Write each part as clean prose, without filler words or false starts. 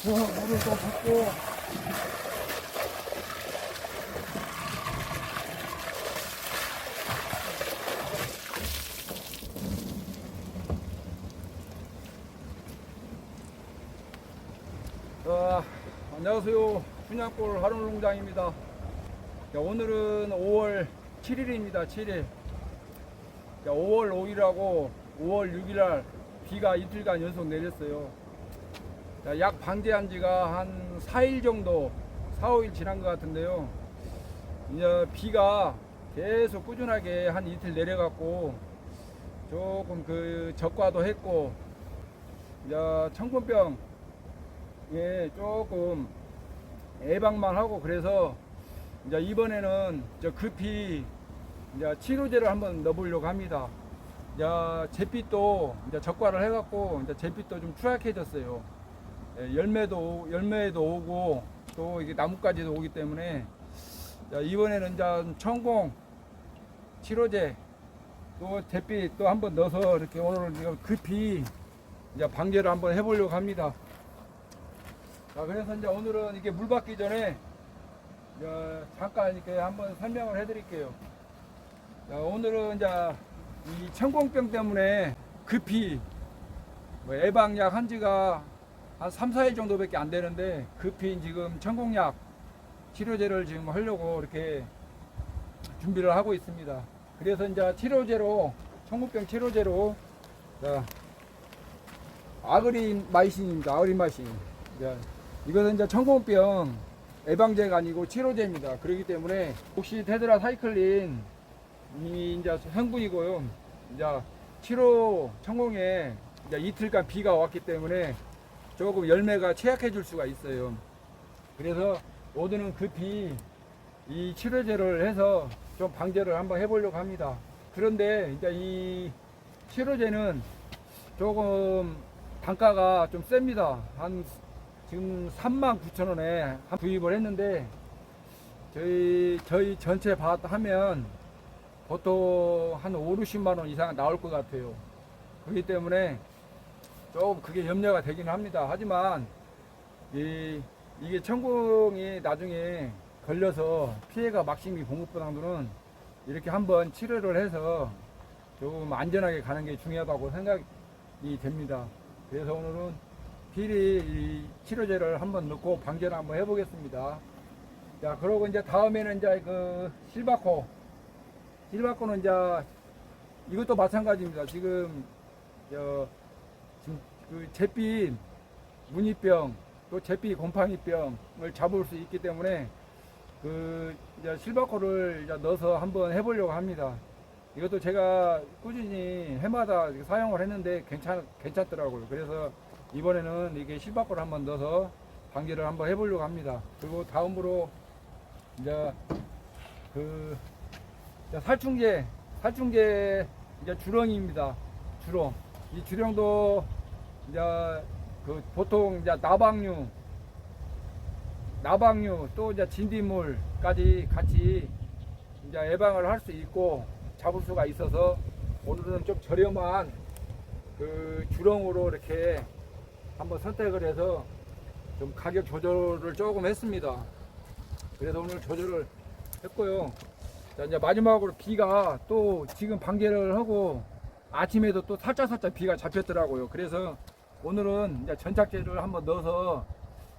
물을 또 붓고. 안녕하세요. 분양골 하루농장입니다. 오늘은 5월 7일입니다. 7일. 5월 5일하고 5월 6일날 비가 이틀간 연속 내렸어요. 약 방제한 지가 한 4일 정도, 4, 5일 지난 것 같은데요. 이제 비가 계속 꾸준하게 한 이틀 내려갖고 조금 그 적과도 했고, 이제 청군병 조금 예방만 하고, 그래서 이제 이번에는 급히 이제 치료제를 한번 넣어보려고 합니다. 이제 잿빛도 이제 적과를 해갖고 이제 잿빛도 좀 추락해졌어요. 열매도 오고 또 이게 나뭇가지도 오기 때문에 이번에는 이제 천공 치료제 또 잿빛 또 한번 넣어서 이렇게 오늘 급히 이제 방제를 한번 해보려고 합니다. 자, 그래서 이제 오늘은 이게 물 받기 전에 잠깐 이렇게 한번 설명을 해드릴게요. 자, 오늘은 이제 이 천공병 때문에 급히 예방약 한 지가 한 3, 4일 정도밖에 안 되는데 급히 지금 천공약 치료제를 지금 하려고 이렇게 준비를 하고 있습니다. 그래서 이제 치료제로, 천공병 치료제로 아그리마이신입니다. 아그리마이신. 이것은 이제 천공병 예방제가 아니고 치료제입니다. 그렇기 때문에 혹시 테트라사이클린 이 이제 성분이고요. 이제 천공에 이제 이틀간 비가 왔기 때문에 조금 열매가 취약해질 수가 있어요. 그래서 오늘은 급히 이 치료제를 해서 좀 방제를 한번 해보려고 합니다. 그런데 이제 이 치료제는 조금 단가가 좀 셉니다. 지금 39,000원에 구입을 했는데 저희 전체 하면 보통 한 5, 60만원 이상 나올 것 같아요. 그렇기 때문에 조금 그게 염려가 되긴 합니다. 하지만 이게 천공이 나중에 걸려서 피해가 막심이 공급부당들은 이렇게 한번 치료를 해서 좀 안전하게 가는 게 중요하다고 생각이 됩니다. 그래서 오늘은 미리 이 치료제를 한번 넣고 방제를 한번 해보겠습니다. 자, 그러고 이제 다음에는 이제 그 실바코는 이제 이것도 마찬가지입니다. 지금 그 잿빛 무늬병 또 잿빛 곰팡이병을 잡을 수 있기 때문에 그 이제 실바코를 이제 넣어서 한번 해보려고 합니다. 이것도 제가 꾸준히 해마다 사용을 했는데 괜찮더라고요. 그래서 이번에는 이게 실바코를 한번 넣어서 방제를 한번 해보려고 합니다. 그리고 다음으로 이제 그 살충제 이제 주렁입니다. 이 주렁도 이제 그 보통 이제 나방류 또 이제 진딧물까지 같이 이제 예방을 할 수 있고 잡을 수가 있어서 오늘은 좀 저렴한 그 주렁으로 이렇게 한번 선택을 해서 좀 가격 조절을 조금 했습니다. 그래서 오늘 조절을 했고요. 자, 이제 마지막으로 비가 또 지금 방제를 하고 아침에도 또 살짝 비가 잡혔더라고요. 그래서 오늘은 이제 전착제를 한번 넣어서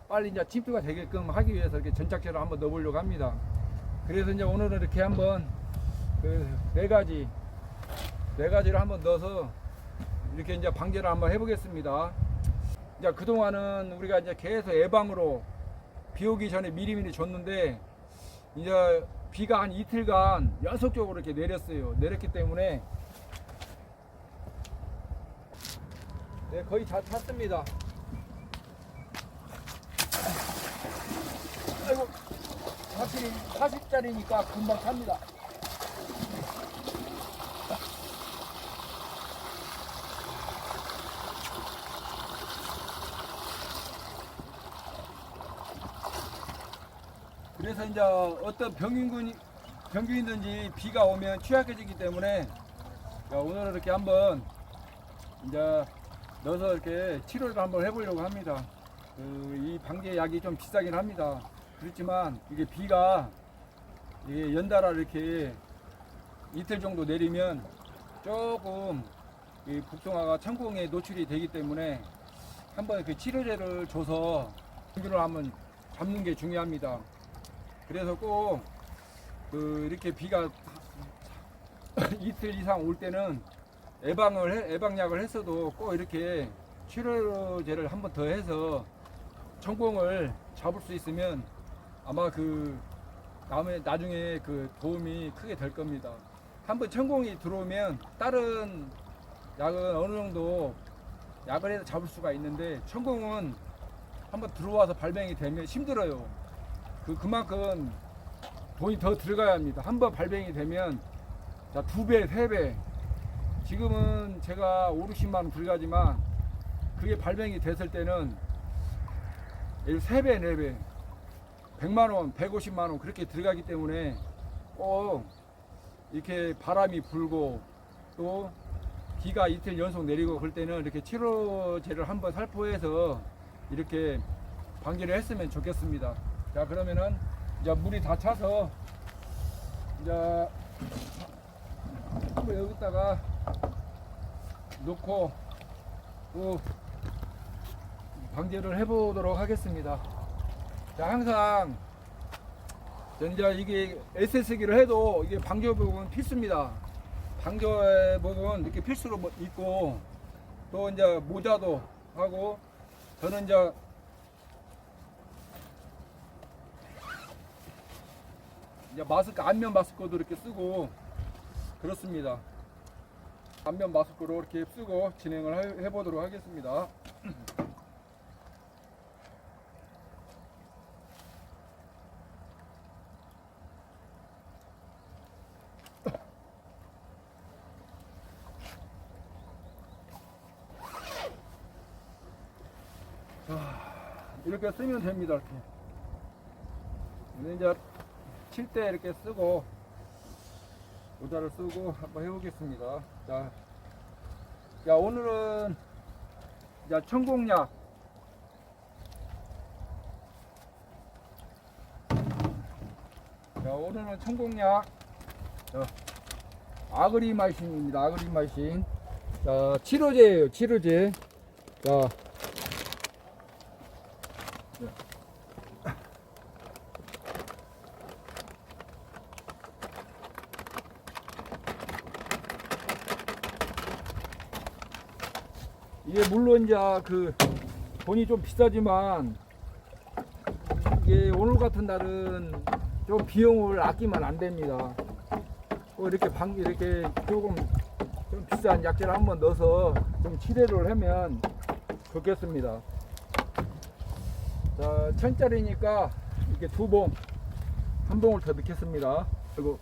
빨리 이제 침투가 되게끔 하기 위해서 이렇게 전착제를 한번 넣어보려고 합니다. 그래서 이제 오늘은 이렇게 한번 그 네 가지를 한번 넣어서 이렇게 이제 방제를 한번 해보겠습니다. 이제 그동안은 우리가 이제 계속 예방으로 비 오기 전에 미리미리 줬는데 이제 비가 한 이틀간 연속적으로 이렇게 내렸기 때문에 거의 다 찼습니다. 아이고, 확실히 40짜리니까 금방 찹니다. 그래서 이제 어떤 병균이든지 비가 오면 취약해지기 때문에 오늘은 이렇게 한번 이제 넣어서 이렇게 치료를 한번 해보려고 합니다. 이 방제 약이 좀 비싸긴 합니다. 그렇지만 이게 비가 이게 연달아 이렇게 이틀 정도 내리면 조금 이 복숭아가 천공에 노출이 되기 때문에 한번 그 치료제를 줘서 병균을 한번 잡는 게 중요합니다. 그래서 꼭 이렇게 비가 이틀 이상 올 때는 예방약을 했어도 꼭 이렇게 치료제를 한번 더 해서 천공을 잡을 수 있으면 아마 나중에 도움이 크게 될 겁니다. 한번 천공이 들어오면 다른 약은 어느 정도 약을 해서 잡을 수가 있는데 천공은 한번 들어와서 발병이 되면 힘들어요. 그만큼 돈이 더 들어가야 합니다. 한번 발병이 되면 2배, 3배. 지금은 제가 5, 60만 원 들어가지만 그게 발병이 됐을 때는 3배, 4배, 100만 원, 150만 원 그렇게 들어가기 때문에 꼭 이렇게 바람이 불고 또 비가 이틀 연속 내리고 그럴 때는 이렇게 치료제를 한번 살포해서 이렇게 방지를 했으면 좋겠습니다. 자, 그러면은 이제 물이 다 차서 이제 한번 여기다가 놓고 또 방제를 해보도록 하겠습니다. 자, 항상 이제 이게 SS기를 해도 이게 방조복은 필수입니다. 방조복은 이렇게 필수로 입고 또 이제 모자도 하고 저는 이제 마스크, 안면 마스크도 이렇게 쓰고 그렇습니다. 안면 마스크로 이렇게 쓰고 진행을 해보도록 하겠습니다. 이렇게 쓰면 됩니다. 이렇게 이제 칠 때 이렇게 쓰고 모자를 쓰고 한번 해보겠습니다. 자, 오늘은 천공약 오늘은 천공약 아그리마이신입니다. 아그리마이신. 치료제예요. 치료제. 이게 물론 이제 돈이 좀 비싸지만 이게 오늘 같은 날은 좀 비용을 아끼면 안 됩니다. 이렇게 이렇게 조금 좀 비싼 약재를 한번 넣어서 좀 치료를 하면 좋겠습니다. 자, 1000짜리니까 이렇게 2봉, 1봉을 더 넣겠습니다. 그리고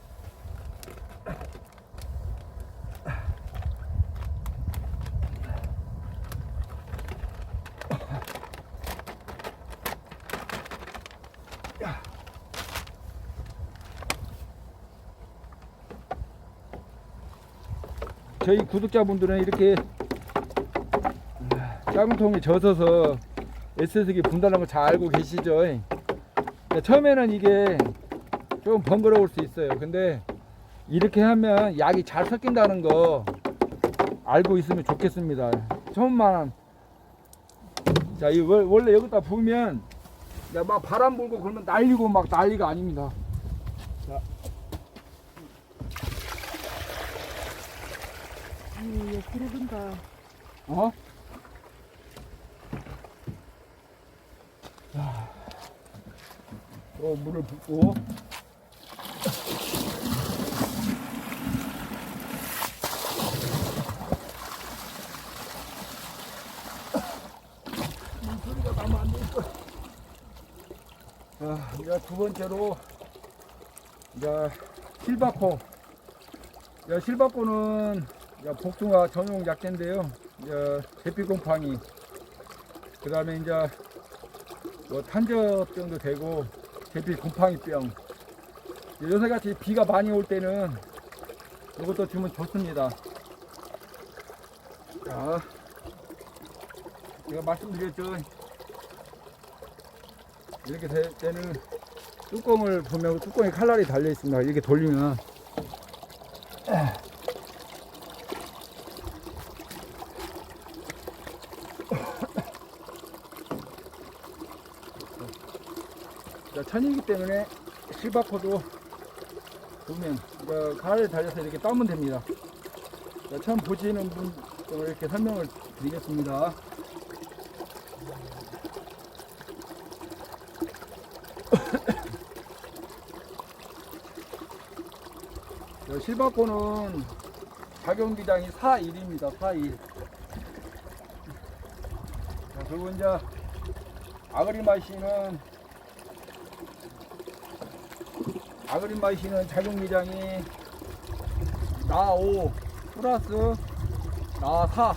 저희 구독자분들은 이렇게 작은 통에 젖어서 SS기 분다는 거 잘 알고 계시죠? 처음에는 이게 좀 번거로울 수 있어요. 근데 이렇게 하면 약이 잘 섞인다는 거 알고 있으면 좋겠습니다. 처음만 원래 여기다 부으면 막 바람 불고 그러면 날리고 막 난리가 아닙니다. 그러던가. 물을 붓고 소리가 나면 안 되겠어. 자, 이제 2번째로 실바코. 실바코는 복숭아 전용 약재인데요. 제피곰팡이, 그 다음에 탄저병도 되고 제피곰팡이병, 요새같이 비가 많이 올 때는 이것도 주면 좋습니다. 자, 제가 말씀드렸죠. 이렇게 될 때는 뚜껑을 보면 뚜껑에 칼날이 달려 있습니다. 이렇게 돌리면 자, 천이기 때문에 실바코도 보면 칼날이 달려서 이렇게 따면 됩니다. 자, 처음 보시는 분 이렇게 설명을 드리겠습니다. 실바코는 작용기장이 4일입니다. 4일. 그리고 이제 아그리마이신은 작용기장이 나5 플러스 나4,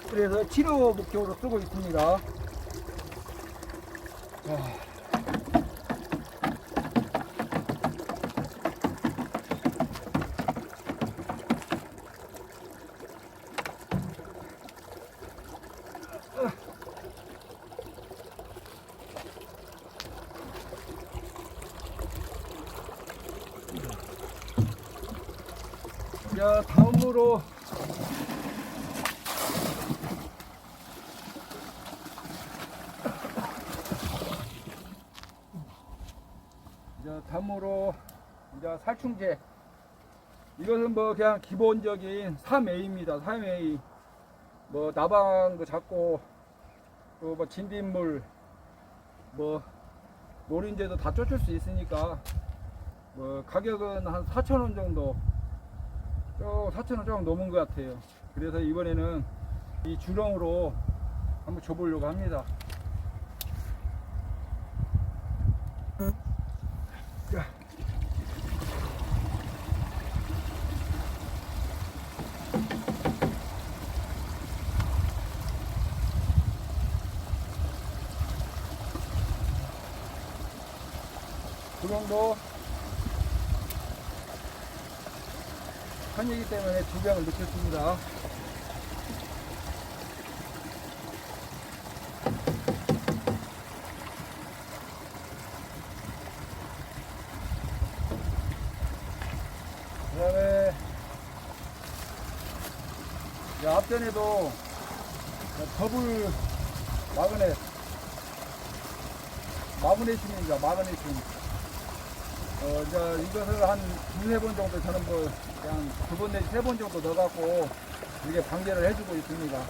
그래서 치료 목적으로 쓰고 있습니다. 자, 다음으로 이제 살충제. 이것은 뭐 그냥 기본적인 3A입니다. 3A. 뭐 나방도 잡고 또 뭐 진딧물, 뭐 노린재도 다 쫓을 수 있으니까 뭐 가격은 한 4,000원 정도. 4,000원 조금 넘은 것 같아요. 그래서 이번에는 이 주렁으로 한번 줘보려고 합니다. 자. 주렁도 천이기 때문에 2병을 넣겠습니다. 그 다음에 앞전에도 더블 마그네슘입니다. 마그네슘. 이제 이것을 한 2~3번 정도 저는 뭐 그냥 2번 내지 3번 정도 넣어갖고 이렇게 방제를 해주고 있습니다.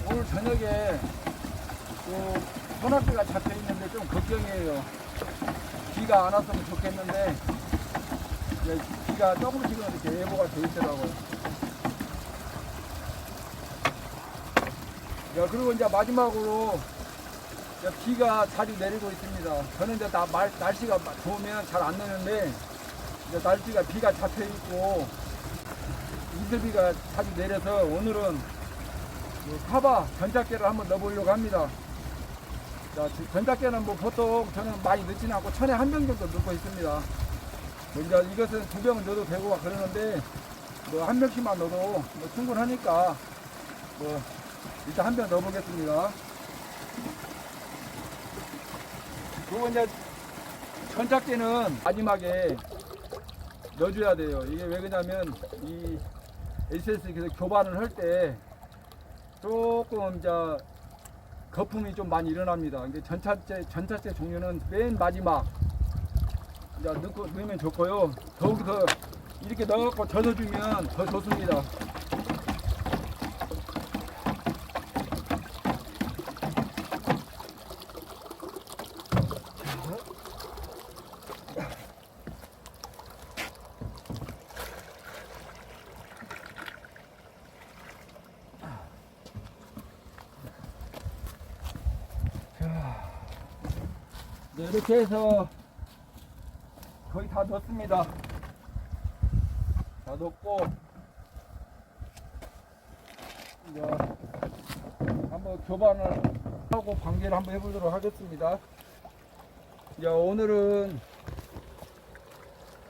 오늘 저녁에 소낙비가 잡혀 있는데 좀 걱정이에요. 비가 안 왔으면 좋겠는데 비가 조금씩은 이렇게 예보가 돼 있더라고요. 그리고 이제 마지막으로 비가 자주 내리고 있습니다. 저는 이제 날씨가 좋으면 잘 안 내는데 날씨가 비가 잡혀 있고 이슬비가 자주 내려서 오늘은 카바 전작계를 한번 넣어보려고 합니다. 자, 전작계는 뭐 보통 저는 많이 넣지는 않고 천에 1병 정도 넣고 있습니다. 이제 이것은 2병은 넣어도 되고 그러는데 뭐 1병씩만 넣어도 뭐 충분하니까 뭐 일단 1병 넣어보겠습니다. 그리고 이제 전작계는 마지막에 넣어줘야 돼요. 이게 왜 그러냐면 이 HS에서 교반을 할 때 조금 이제 거품이 좀 많이 일어납니다. 이게 전차제 종류는 맨 마지막 이제 넣으면 좋고요. 더욱더 이렇게 넣어갖고 젖어주면 더 좋습니다. 네, 이렇게 해서 거의 다 넣었습니다. 다 넣고 이제 한번 교반을 하고 관계를 한번 해보도록 하겠습니다. 이제 오늘은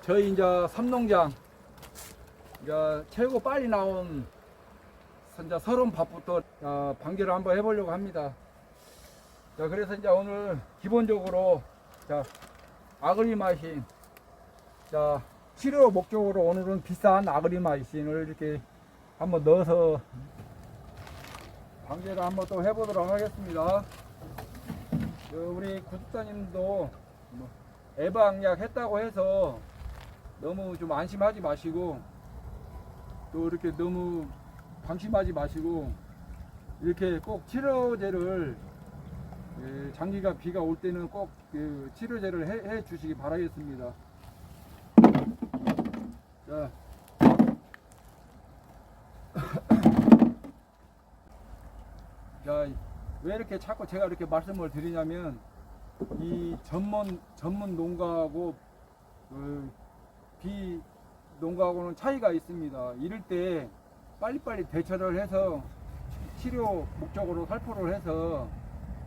저희 이제 삼농장 이제 최고 빨리 나온 이제 30밭부터 관계를 한번 해보려고 합니다. 자, 그래서 이제 오늘 기본적으로 자, 아그리마신 자, 치료 목적으로 오늘은 비싼 아그리마신을 이렇게 한번 넣어서 관계를 한번 또 해보도록 하겠습니다. 우리 구독자님도 예방약 했다고 해서 너무 좀 안심하지 마시고 또 이렇게 너무 방심하지 마시고 이렇게 꼭 치료제를 장기가 비가 올 때는 꼭 치료제를 해 주시기 바라겠습니다. 자. 자, 왜 이렇게 자꾸 제가 이렇게 말씀을 드리냐면 이 전문 농가하고 비 농가하고는 차이가 있습니다. 이럴 때 빨리빨리 대처를 해서 치료 목적으로 살포를 해서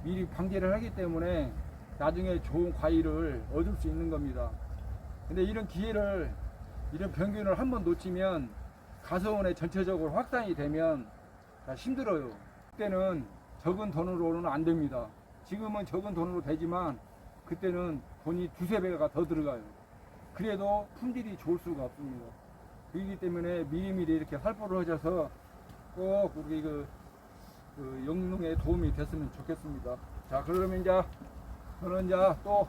미리 방제를 하기 때문에 나중에 좋은 과일을 얻을 수 있는 겁니다. 근데 이런 기회를, 이런 병균을 한번 놓치면 가서원에 전체적으로 확산이 되면 힘들어요. 그때는 적은 돈으로는 안 됩니다. 지금은 적은 돈으로 되지만 그때는 돈이 두세 배가 더 들어가요. 그래도 품질이 좋을 수가 없습니다. 그렇기 때문에 미리미리 이렇게 살포를 하셔서 꼭 우리 그 영농에 도움이 됐으면 좋겠습니다. 자, 그러면 이제 저는 이제 또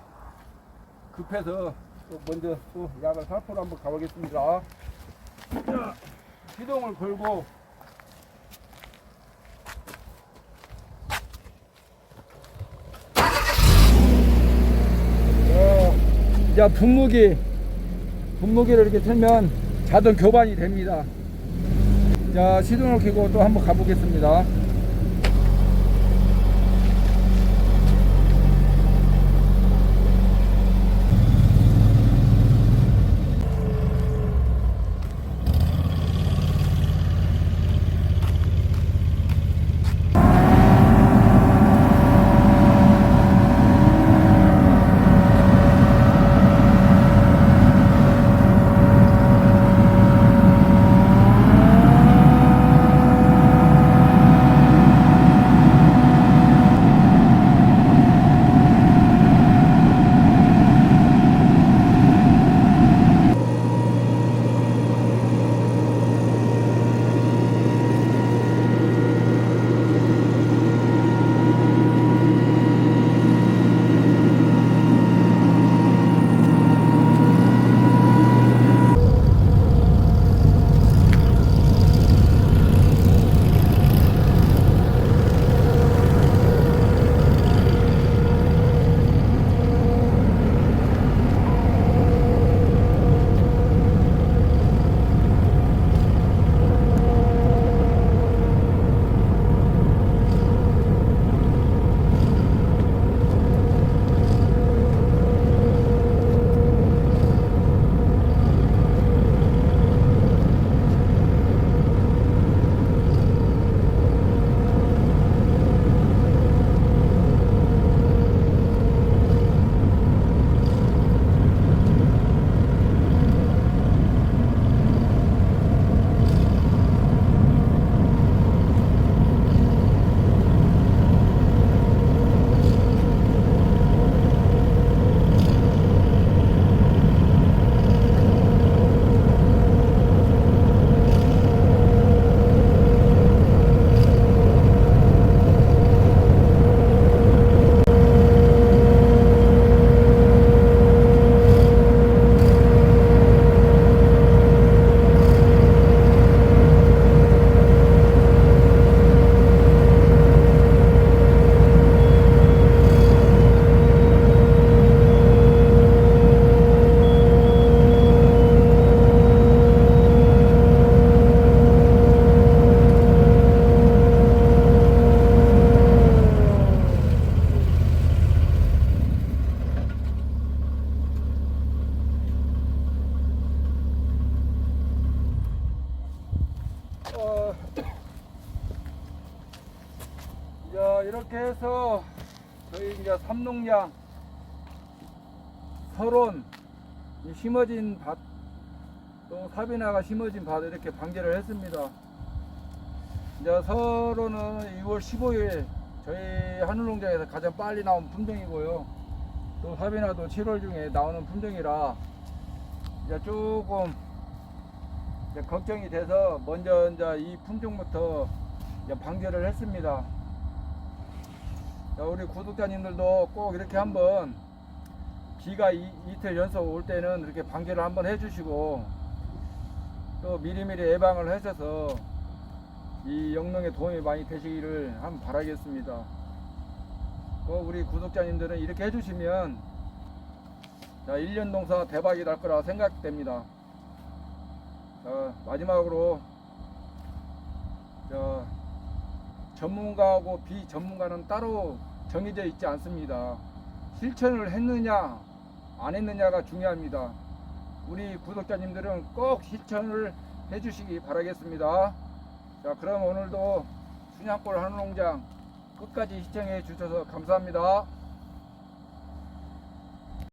급해서 또 먼저 또 약을 살포를 한번 가보겠습니다. 자, 시동을 걸고 이제 분무기를 이렇게 틀면 자동 교반이 됩니다. 자, 시동을 켜고 또 한번 가보겠습니다. 자, 이렇게 해서 저희 이제 삼농장 설원 이 심어진 밭, 또 사비나가 심어진 밭 이렇게 방제를 했습니다. 이제 설원은 2월 15일 저희 하늘농장에서 가장 빨리 나온 품종이고요. 또 사비나도 7월 중에 나오는 품종이라 이제 조금 이제 걱정이 돼서 먼저 이제 이 품종부터 이제 방제를 했습니다. 자, 우리 구독자님들도 꼭 이렇게 한번 비가 이틀 연속 올 때는 이렇게 방제를 한번 해주시고 또 미리미리 예방을 하셔서 이 영농에 도움이 많이 되시기를 한번 바라겠습니다. 꼭 우리 구독자님들은 이렇게 해주시면 자, 1년 농사 대박이 날 거라 생각됩니다. 자, 마지막으로 전문가하고 비전문가는 따로 정해져 있지 않습니다. 실천을 했느냐 안 했느냐가 중요합니다. 우리 구독자님들은 꼭 실천을 해 주시기 바라겠습니다. 자, 그럼 오늘도 순양골 한우농장 끝까지 시청해 주셔서 감사합니다.